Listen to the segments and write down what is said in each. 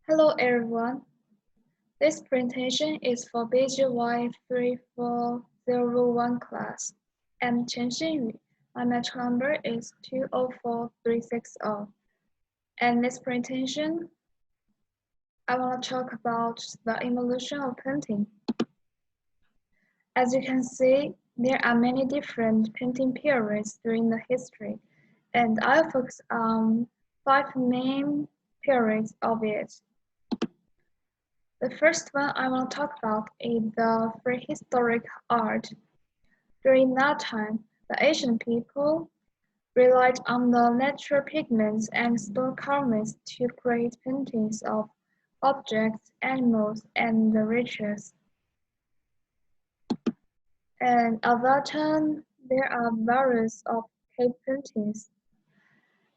Hello everyone. This presentation is for BGY 34001 class. I'm Chen Xinyu. My match number is 204360. And this presentation, I want to talk about the evolution of painting. As you can see, there are many different painting periods during the history, and I'll focus on 5 main periods of it. The first one I want to talk about is the prehistoric art. During that time, the Asian people relied on the natural pigments and stone carvings to create paintings of objects, animals, and the rituals. And at that time, there are various of cave paintings.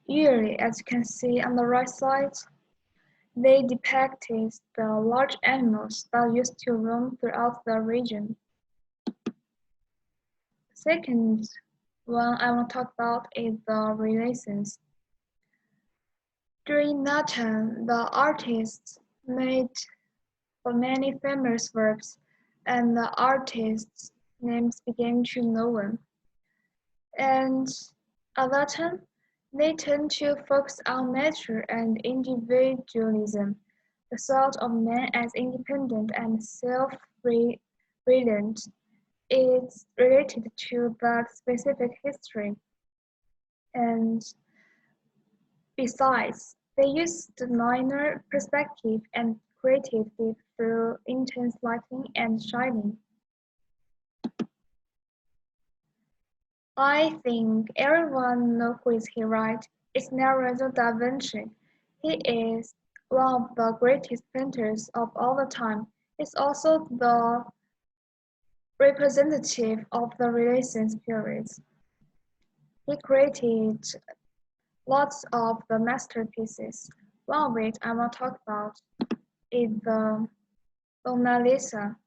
Usually, as you can see on the right side, they depicted the large animals that used to roam throughout the region. Second one I want to talk about is the Renaissance. During that time, the artists made many famous works, and the artists' names began to known. And at that time, they tend to focus on nature and individualism, the thought of man as independent and self-reliant is related to that specific history. And besides, they use the linear perspective and creativity through intense lighting and shining. I think everyone knows who is he, right? It's Leonardo da Vinci. He is one of the greatest painters of all the time. He's also the representative of the Renaissance period. He created lots of the masterpieces. One of it I want to talk about is the Mona Lisa.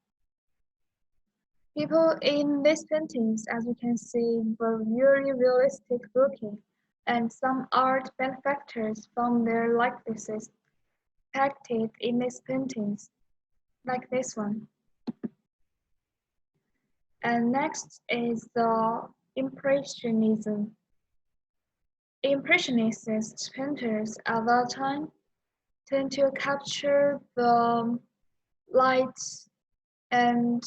People in these paintings, as you can see, were really realistic looking, and some art benefactors found their likenesses depicted in these paintings, like this one. And next is the Impressionism. Impressionist painters at that time tend to capture the lights and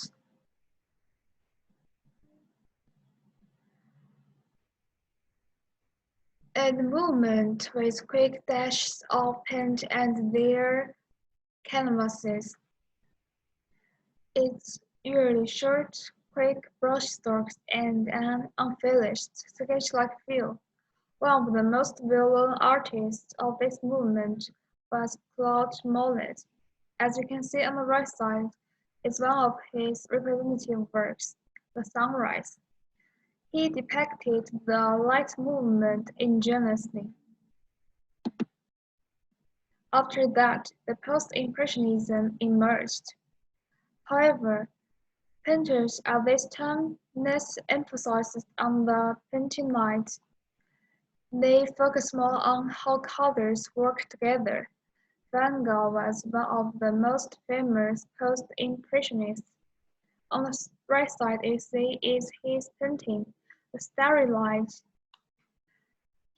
movement with quick dashes of paint and their canvases. It's usually short, quick brushstrokes and an unfinished, sketch-like feel. One of the most well-known artists of this movement was Claude Monet. As you can see on the right side, is one of his representative works, The Sunrise. He depicted the light movement ingeniously. After that, the Post-Impressionism emerged. However, painters at this time less emphasized on the painting light. They focused more on how colors work together. Van Gogh was one of the most famous post-impressionists. On the right side is his painting, The Starry Light.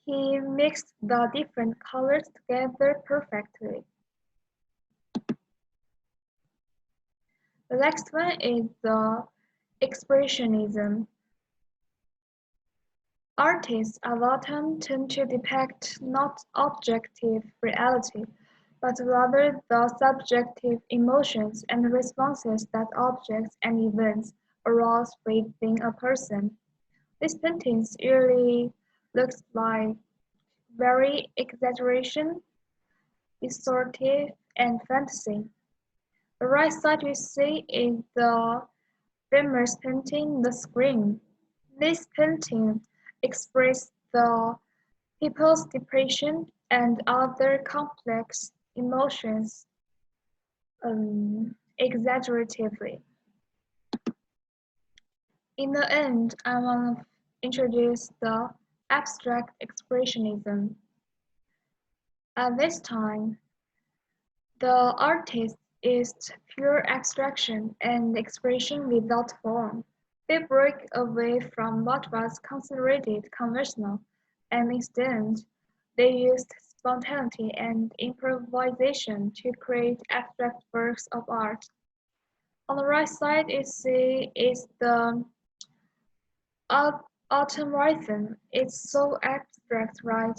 He mixed the different colors together perfectly. The next one is the Expressionism. Artists at that time tend to depict not objective reality, but rather the subjective emotions and responses that objects and events arouse within a person. These paintings usually looks like very exaggeration, distorted, and fantasy. The right side you see is the famous painting The Scream. This painting expressed the people's depression and other complex emotions exaggeratively. In the end, I want to introduce the abstract expressionism. At this time, The artist is pure abstraction and expression without form. They break away from what was considered conventional, and instead they used spontaneity and improvisation to create abstract works of art. On the right side is the autumn rhythm. It's so abstract, right?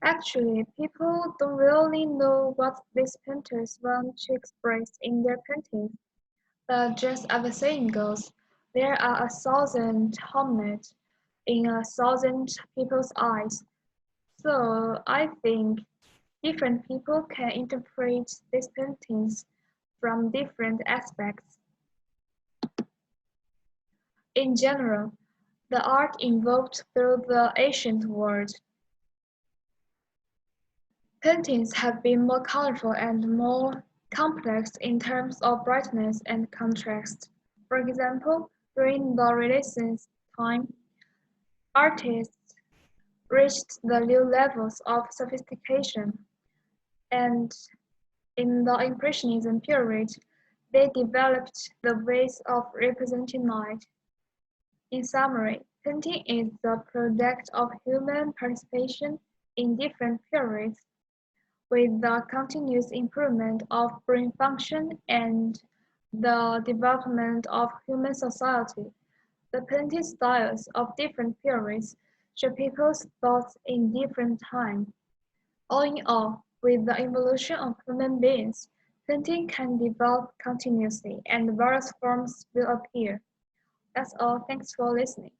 Actually, people don't really know what these painters want to express in their paintings, but just as the saying goes, there are 1,000 hominids in 1,000 people's eyes. So I think different people can interpret these paintings from different aspects. In general, the art evolved through the ancient world. Paintings have been more colorful and more complex in terms of brightness and contrast. For example, during the Renaissance time, artists reached the new levels of sophistication, and in the Impressionism period, they developed the ways of representing light. In summary, painting is the product of human participation in different periods, with the continuous improvement of brain function and the development of human society. The painting styles of different periods show people's thoughts in different time. All in all, with the evolution of human beings, painting can develop continuously and various forms will appear. That's all. Thanks for listening.